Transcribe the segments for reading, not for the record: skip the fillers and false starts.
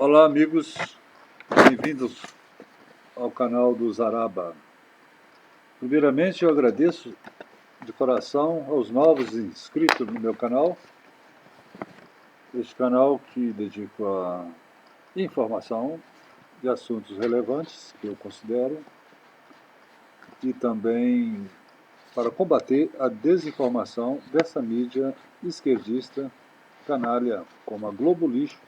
Olá, amigos, bem-vindos ao canal do Zaraba. Primeiramente, eu agradeço de coração aos novos inscritos no meu canal, este canal que dedico a informação de assuntos relevantes que eu considero e também para combater a desinformação dessa mídia esquerdista, canalha como a Globo Lixo,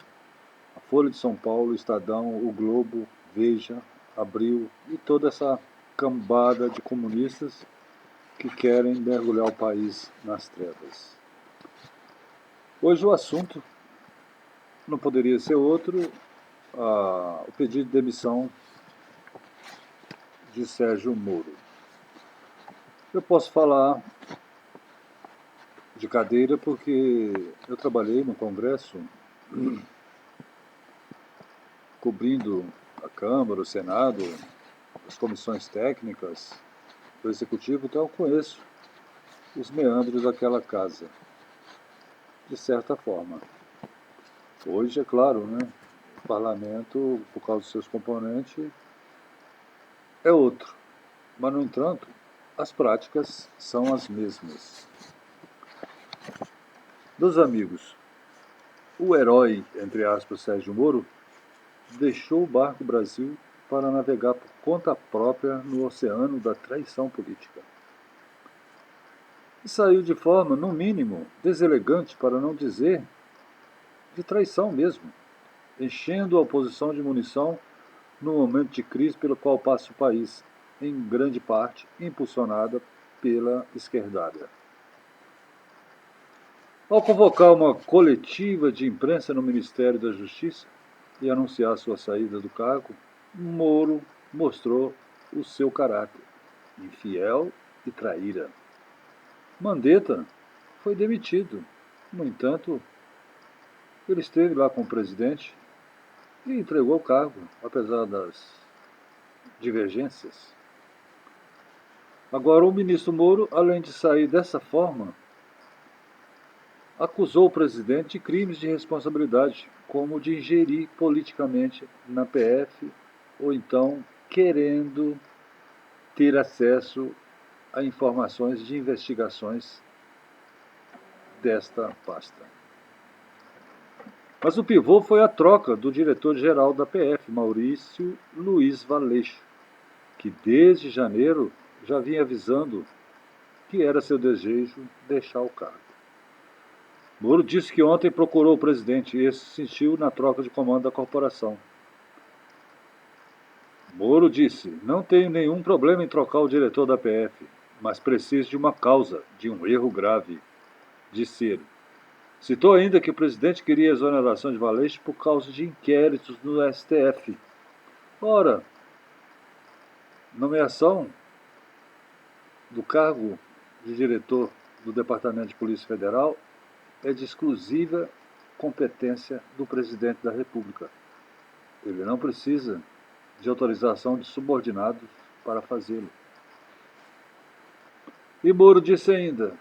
a Folha de São Paulo, o Estadão, o Globo, Veja, Abril e toda essa cambada de comunistas que querem mergulhar o país nas trevas. Hoje o assunto não poderia ser outro, o pedido de demissão de Sérgio Moro. Eu posso falar de cadeira porque eu trabalhei no Congresso cobrindo a Câmara, o Senado, as comissões técnicas do Executivo, então eu conheço os meandros daquela casa, de certa forma. Hoje, é claro, né, o parlamento, por causa dos seus componentes, é outro. Mas, no entanto, as práticas são as mesmas. Meus amigos, o herói, entre aspas, Sérgio Moro, deixou o barco Brasil para navegar por conta própria no oceano da traição política. E saiu de forma, no mínimo, deselegante, para não dizer de traição mesmo, enchendo a oposição de munição no momento de crise pelo qual passa o país, em grande parte impulsionada pela esquerdalha. Ao convocar uma coletiva de imprensa no Ministério da Justiça e anunciar sua saída do cargo, Moro mostrou o seu caráter, infiel e traíra. Mandetta foi demitido. No entanto, ele esteve lá com o presidente e entregou o cargo, apesar das divergências. Agora, o ministro Moro, além de sair dessa forma, acusou o presidente de crimes de responsabilidade, como de ingerir politicamente na PF ou então querendo ter acesso a informações de investigações desta pasta. Mas o pivô foi a troca do diretor-geral da PF, Maurício Luiz Valeixo, que desde janeiro já vinha avisando que era seu desejo deixar o cargo. Moro disse que ontem procurou o presidente e esse sentiu na troca de comando da corporação. Moro disse: não tenho nenhum problema em trocar o diretor da PF, mas preciso de uma causa, de um erro grave, disse ele. Citou ainda que o presidente queria a exoneração de Valeixo por causa de inquéritos no STF. Ora, nomeação do cargo de diretor do Departamento de Polícia Federal é de exclusiva competência do presidente da República. Ele não precisa de autorização de subordinados para fazê-lo. E Moro disse ainda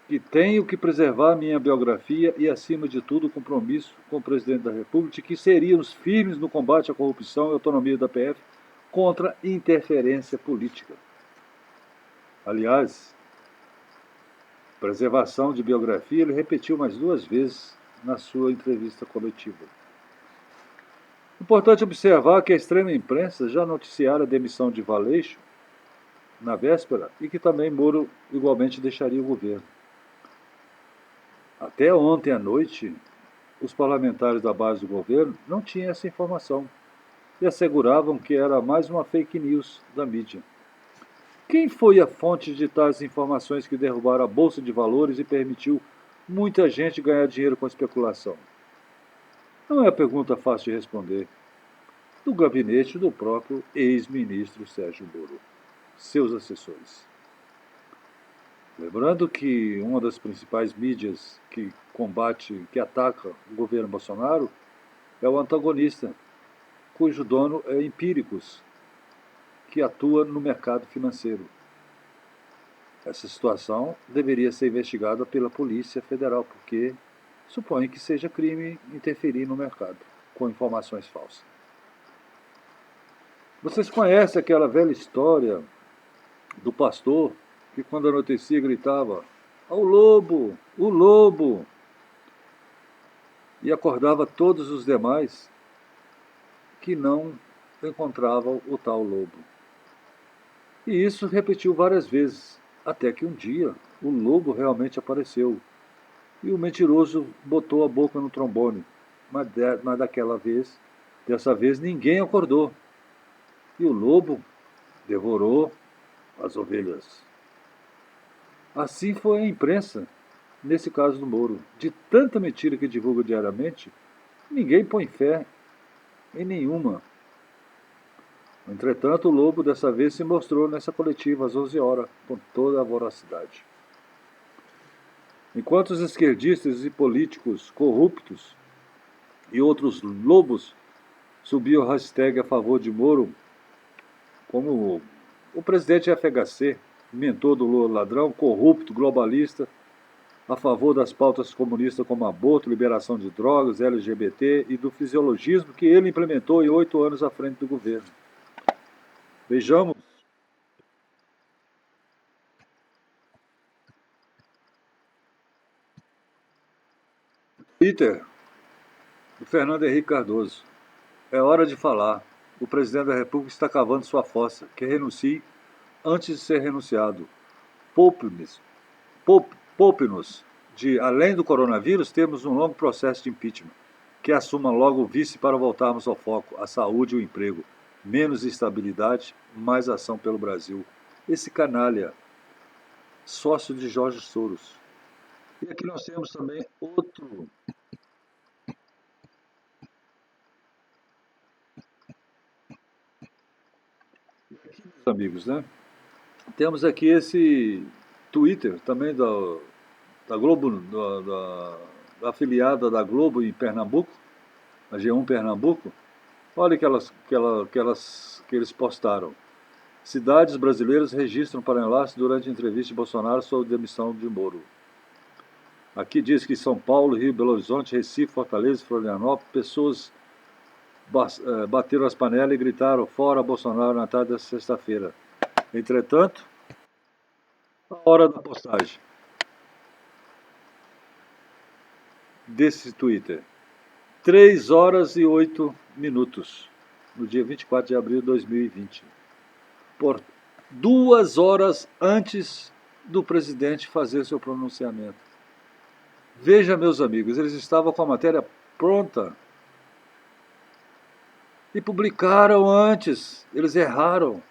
que tenho que preservar minha biografia e, acima de tudo, o compromisso com o presidente da República, que seríamos firmes no combate à corrupção e autonomia da PF contra interferência política. Aliás, preservação de biografia ele repetiu mais 2 vezes na sua entrevista coletiva. Importante observar que a extrema imprensa já noticiara a demissão de Valeixo na véspera e que também Moro igualmente deixaria o governo. Até ontem à noite, os parlamentares da base do governo não tinham essa informação e asseguravam que era mais uma fake news da mídia. Quem foi a fonte de tais informações que derrubaram a Bolsa de Valores e permitiu muita gente ganhar dinheiro com especulação? Não é pergunta fácil de responder. Do gabinete do próprio ex-ministro Sérgio Moro, seus assessores. Lembrando que uma das principais mídias que combate, que ataca o governo Bolsonaro é o antagonista, cujo dono é Empíricos, que atua no mercado financeiro. Essa situação deveria ser investigada pela Polícia Federal, porque supõe que seja crime interferir no mercado. com informações falsas. Vocês conhecem aquela velha história do pastor que, quando anoitecia, gritava: "Ao lobo! O lobo!" e acordava todos os demais que não encontravam o tal lobo. E isso repetiu várias vezes, até que um dia o lobo realmente apareceu. E o mentiroso botou a boca no trombone. Mas dessa vez ninguém acordou. E o lobo devorou as ovelhas. Assim foi a imprensa, nesse caso do Moro. De tanta mentira que divulga diariamente, ninguém põe fé em nenhuma. Entretanto, o lobo dessa vez se mostrou nessa coletiva às 11 horas, com toda a voracidade. Enquanto os esquerdistas e políticos corruptos e outros lobos subiam o hashtag a favor de Moro, como o presidente FHC, mentor do Lula ladrão, corrupto, globalista, a favor das pautas comunistas como aborto, liberação de drogas, LGBT e do fisiologismo que ele implementou em 8 anos à frente do governo. Vejamos. Twitter, do Fernando Henrique Cardoso. É hora de falar. O presidente da República está cavando sua fossa. Que renuncie antes de ser renunciado. Poupe-nos. Poupe-nos de, além do coronavírus, temos um longo processo de impeachment. Que assuma logo o vice para voltarmos ao foco, a saúde e o emprego. Menos instabilidade, mais ação pelo Brasil. Esse canalha, sócio de Jorge Soros. E aqui nós temos também outro. Amigos, né? Temos aqui esse Twitter também da Globo, da afiliada da Globo em Pernambuco, a G1 Pernambuco. Olha que eles postaram. Cidades brasileiras registram para-enlace durante a entrevista de Bolsonaro sobre demissão de Moro. Aqui diz que São Paulo, Rio, Belo Horizonte, Recife, Fortaleza, Florianópolis, pessoas bateram as panelas e gritaram fora Bolsonaro na tarde desta sexta-feira. Entretanto, a hora da postagem desse Twitter, 3 horas e 8 minutos, no dia 24 de abril de 2020. Por 2 horas antes do presidente fazer seu pronunciamento. Veja, meus amigos, eles estavam com a matéria pronta e publicaram antes. Eles erraram.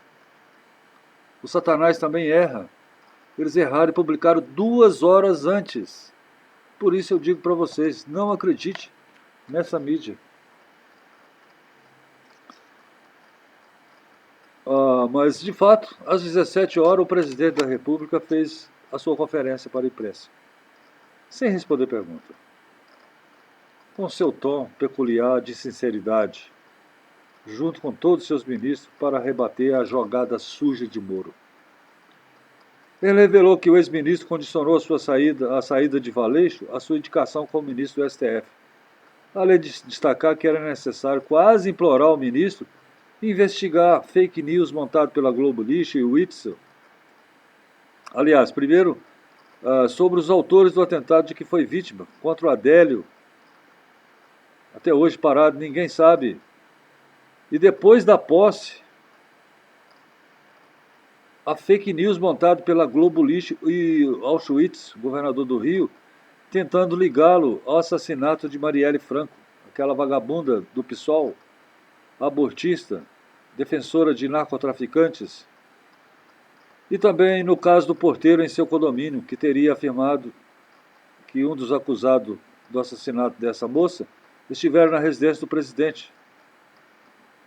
O Satanás também erra. Eles erraram e publicaram 2 horas antes. Por isso eu digo para vocês, não acredite nessa mídia. Mas, de fato, às 17 horas, o presidente da República fez a sua conferência para a imprensa, sem responder pergunta, com seu tom peculiar de sinceridade, junto com todos os seus ministros, para rebater a jogada suja de Moro. Ele revelou que o ex-ministro condicionou a saída de Valeixo à sua indicação como ministro do STF, além de destacar que era necessário quase implorar ao ministro investigar fake news montado pela Globo Lixo e o Witzel. Aliás, primeiro, sobre os autores do atentado de que foi vítima, contra o Adélio, até hoje parado, ninguém sabe. E depois da posse, a fake news montada pela Globo Lixo e Auschwitz, governador do Rio, tentando ligá-lo ao assassinato de Marielle Franco, aquela vagabunda do PSOL, abortista, defensora de narcotraficantes, e também no caso do porteiro em seu condomínio, que teria afirmado que um dos acusados do assassinato dessa moça estiveram na residência do presidente,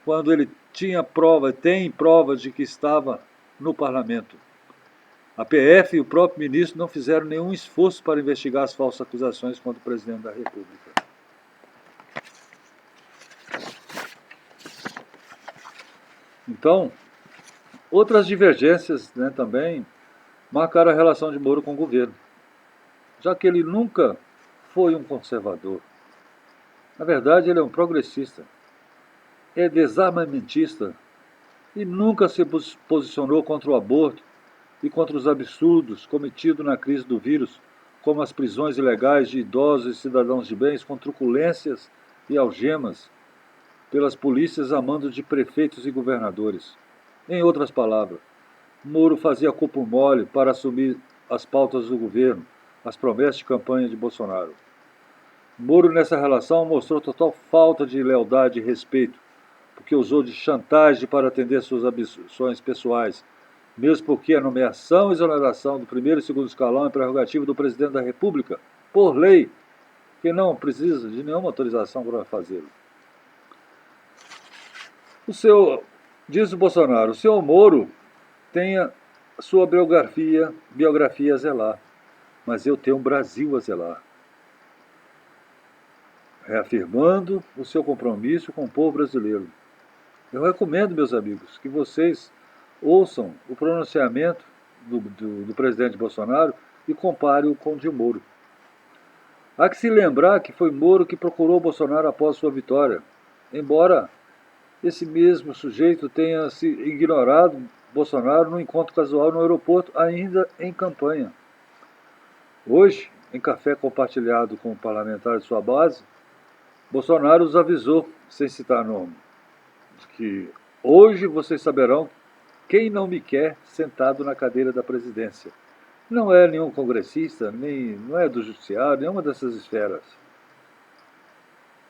quando ele tem prova de que estava no parlamento. A PF e o próprio ministro não fizeram nenhum esforço para investigar as falsas acusações contra o presidente da República. Então, outras divergências, né, também marcaram a relação de Moro com o governo, já que ele nunca foi um conservador. Na verdade, ele é um progressista, é desarmamentista e nunca se posicionou contra o aborto e contra os absurdos cometidos na crise do vírus, como as prisões ilegais de idosos e cidadãos de bens com truculências e algemas pelas polícias a mando de prefeitos e governadores. Em outras palavras, Moro fazia corpo mole para assumir as pautas do governo, as promessas de campanha de Bolsonaro. Moro, nessa relação, mostrou total falta de lealdade e respeito, porque usou de chantagem para atender suas ambições pessoais, mesmo porque a nomeação e exoneração do primeiro e segundo escalão é prerrogativa do presidente da República, por lei, que não precisa de nenhuma autorização para fazê-lo. Diz o Bolsonaro, o senhor Moro tem a sua biografia a zelar, mas eu tenho um Brasil a zelar. Reafirmando o seu compromisso com o povo brasileiro. Eu recomendo, meus amigos, que vocês ouçam o pronunciamento do presidente Bolsonaro e comparem-o com o de Moro. Há que se lembrar que foi Moro que procurou Bolsonaro após sua vitória, embora esse mesmo sujeito tenha se ignorado Bolsonaro num encontro casual no aeroporto, ainda em campanha. Hoje, em café compartilhado com o parlamentar de sua base, Bolsonaro os avisou, sem citar nome, de que hoje vocês saberão quem não me quer sentado na cadeira da presidência. Não é nenhum congressista, não é do judiciário, nenhuma dessas esferas.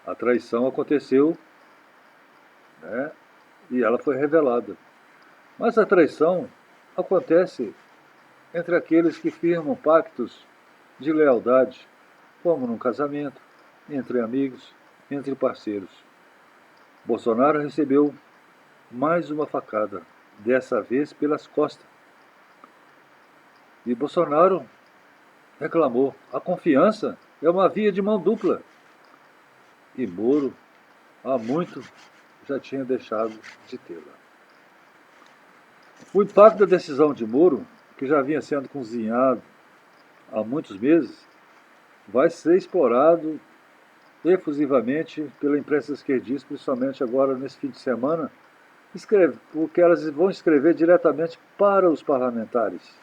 A traição aconteceu, né, e ela foi revelada. Mas a traição acontece entre aqueles que firmam pactos de lealdade, como num casamento, entre amigos, entre parceiros. Bolsonaro recebeu mais uma facada, dessa vez pelas costas. E Bolsonaro reclamou: a confiança é uma via de mão dupla. E Moro, há muito, já tinha deixado de tê-la. O impacto da decisão de Moro, que já vinha sendo cozinhado há muitos meses, vai ser explorado efusivamente pela imprensa esquerdista, principalmente agora nesse fim de semana, porque elas vão escrever diretamente para os parlamentares.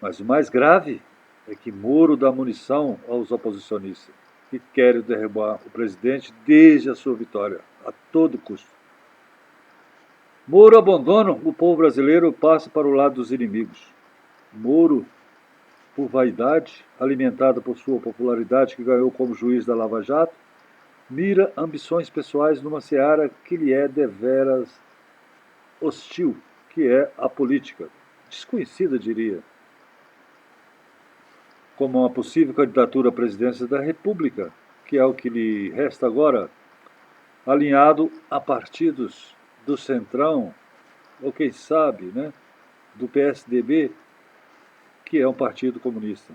Mas o mais grave é que Moro dá munição aos oposicionistas, que querem derrubar o presidente desde a sua vitória, a todo custo. Moro abandona o povo brasileiro e passa para o lado dos inimigos. Moro, por vaidade, alimentada por sua popularidade que ganhou como juiz da Lava Jato, mira ambições pessoais numa seara que lhe é deveras hostil, que é a política. Desconhecida, diria. Como uma possível candidatura à presidência da República, que é o que lhe resta agora, alinhado a partidos do Centrão, ou quem sabe, né, do PSDB, que é um partido comunista.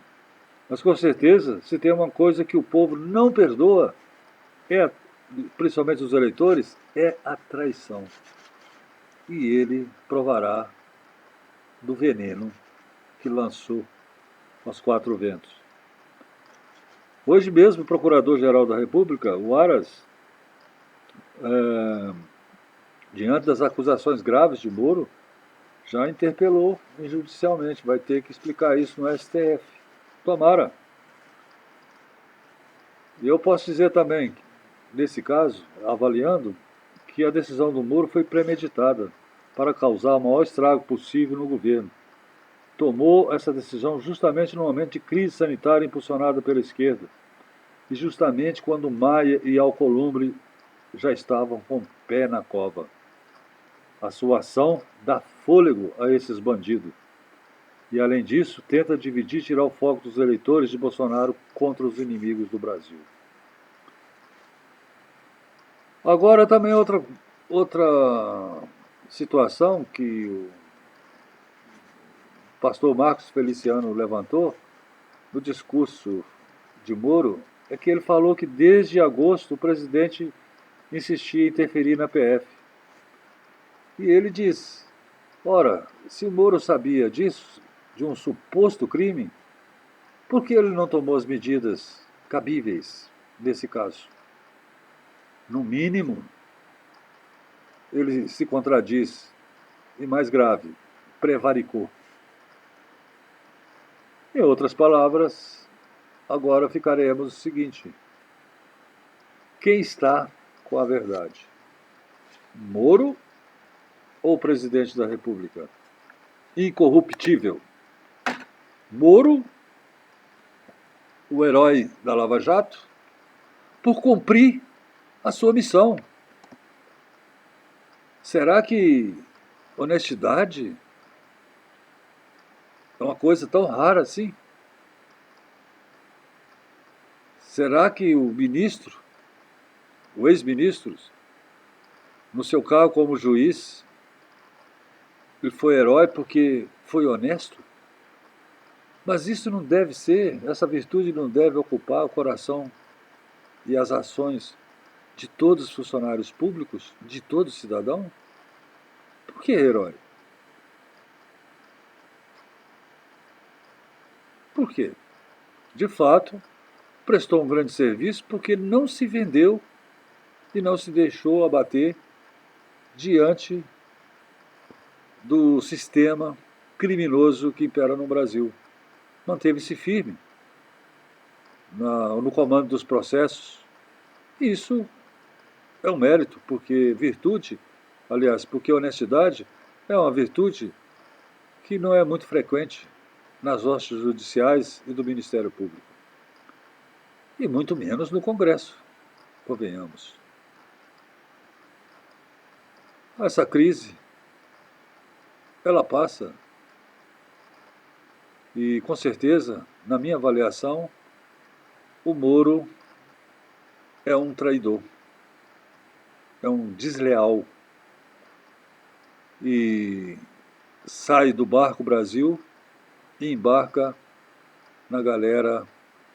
Mas com certeza, se tem uma coisa que o povo não perdoa, principalmente os eleitores, é a traição. E ele provará do veneno que lançou aos quatro ventos. Hoje mesmo, o Procurador-Geral da República, o Aras, diante das acusações graves de Moro, já interpelou judicialmente, vai ter que explicar isso no STF. Tomara. E eu posso dizer também, nesse caso, avaliando, que a decisão do Moro foi premeditada para causar o maior estrago possível no governo. Tomou essa decisão justamente no momento de crise sanitária impulsionada pela esquerda, e justamente quando Maia e Alcolumbre já estavam com o pé na cova. A sua ação dá fôlego a esses bandidos. E, além disso, tenta dividir e tirar o foco dos eleitores de Bolsonaro contra os inimigos do Brasil. Agora também outra situação que o pastor Marcos Feliciano levantou no discurso de Moro é que ele falou que desde agosto o presidente insistia em interferir na PF. E ele diz: ora, se Moro sabia disso, de um suposto crime, por que ele não tomou as medidas cabíveis, nesse caso. No mínimo, ele se contradiz. E mais grave, prevaricou. Em outras palavras, agora ficaremos o seguinte: quem está com a verdade? Moro ou o presidente da República? Incorruptível. Moro, o herói da Lava Jato, por cumprir a sua missão. Será que honestidade é uma coisa tão rara assim? Será que o ministro, o ex-ministro, no seu cargo como juiz, ele foi herói porque foi honesto? Mas isso não deve ser, essa virtude não deve ocupar o coração e as ações de todos os funcionários públicos, de todo cidadão? Por que herói? Por quê? De fato, prestou um grande serviço porque não se vendeu e não se deixou abater diante do sistema criminoso que impera no Brasil. Manteve-se firme no comando dos processos. E isso é um mérito, porque virtude, aliás, porque honestidade é uma virtude que não é muito frequente nas hostes judiciais e do Ministério Público. E muito menos no Congresso, convenhamos. Essa crise, ela passa e, com certeza, na minha avaliação, o Moro é um traidor, é um desleal e sai do barco Brasil e embarca na galera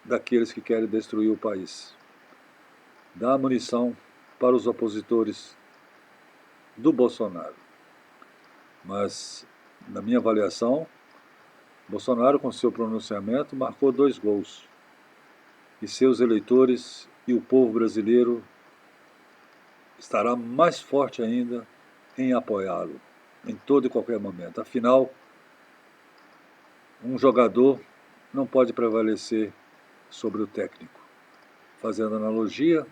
daqueles que querem destruir o país. Dá munição para os opositores do Bolsonaro. Mas, na minha avaliação, Bolsonaro, com seu pronunciamento, marcou 2 gols. E seus eleitores e o povo brasileiro estará mais forte ainda em apoiá-lo, em todo e qualquer momento. Afinal, um jogador não pode prevalecer sobre o técnico, fazendo analogia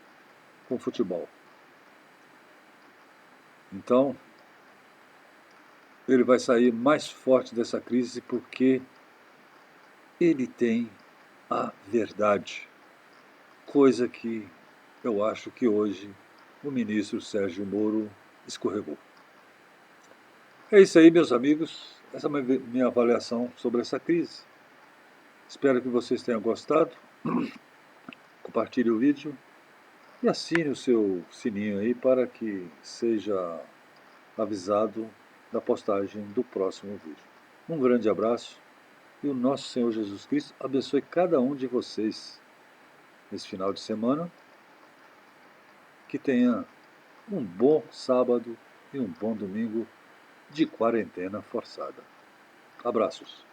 com o futebol. Então, ele vai sair mais forte dessa crise porque ele tem a verdade, coisa que eu acho que hoje o ministro Sérgio Moro escorregou. É isso aí, meus amigos. Essa é a minha avaliação sobre essa crise. Espero que vocês tenham gostado. Compartilhe o vídeo e assine o seu sininho aí para que seja avisado da postagem do próximo vídeo. Um grande abraço e o nosso Senhor Jesus Cristo abençoe cada um de vocês nesse final de semana. Que tenha um bom sábado e um bom domingo de quarentena forçada. Abraços.